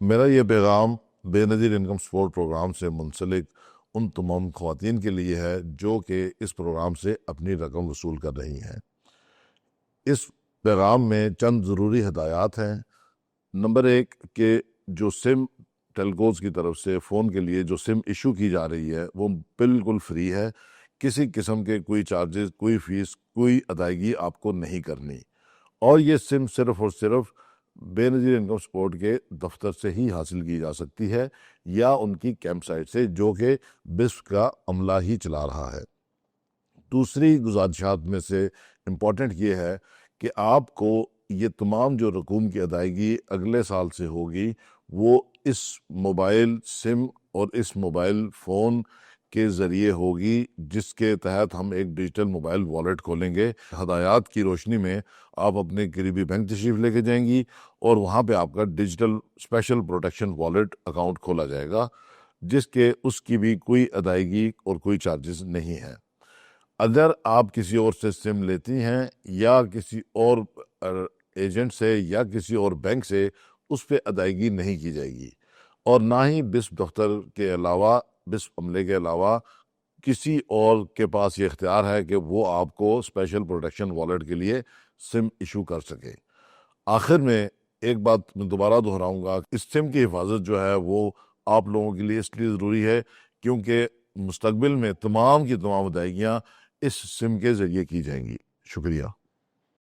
میرا یہ پیغام بے نظیر انکم سپورٹ پروگرام سے منسلک ان تمام خواتین کے لیے ہے جو کہ اس پروگرام سے اپنی رقم وصول کر رہی ہیں۔ اس پیغام میں چند ضروری ہدایات ہیں۔ نمبر 1 کہ جو سم ٹیلکوز کی طرف سے فون کے لیے جو سم ایشو کی جا رہی ہے وہ بالکل فری ہے، کسی قسم کے کوئی چارجز، کوئی فیس، کوئی ادائیگی آپ کو نہیں کرنی، اور یہ سم صرف اور صرف بے نظیر انکم سپورٹ کے دفتر سے ہی حاصل کی جا سکتی ہے یا ان کی کیمپ سائٹ سے جو کہ بسپ کا عملہ ہی چلا رہا ہے۔ دوسری گزارشات میں سے امپورٹنٹ یہ ہے کہ آپ کو یہ تمام جو رقوم کی ادائیگی اگلے سال سے ہوگی وہ اس موبائل سم اور اس موبائل فون کے ذریعے ہوگی، جس کے تحت ہم ایک ڈیجیٹل موبائل والیٹ کھولیں گے۔ ہدایات کی روشنی میں آپ اپنے قریبی بینک تشریف لے کے جائیں گی اور وہاں پہ آپ کا digital special protection wallet account کھولا جائے گا، جس کے اس کی بھی کوئی ادائیگی اور کوئی چارجز نہیں ہے۔ اگر آپ کسی اور سے سم لیتی ہیں یا کسی اور ایجنٹ سے یا کسی اور بینک سے، اس پہ ادائیگی نہیں کی جائے گی، اور نہ ہی بسپ دفتر کے علاوہ، بسپ عملے کے علاوہ کسی اور کے پاس یہ اختیار ہے کہ وہ آپ کو اسپیشل پروٹیکشن والیٹ کے لیے سم ایشو کر سکے۔ آخر میں ایک بات میں دوبارہ دہراؤں گا، اس سم کی حفاظت جو ہے وہ آپ لوگوں کے لیے اس لیے ضروری ہے کیونکہ مستقبل میں تمام کی تمام ادائیگیاں اس سم کے ذریعے کی جائیں گی۔ شکریہ۔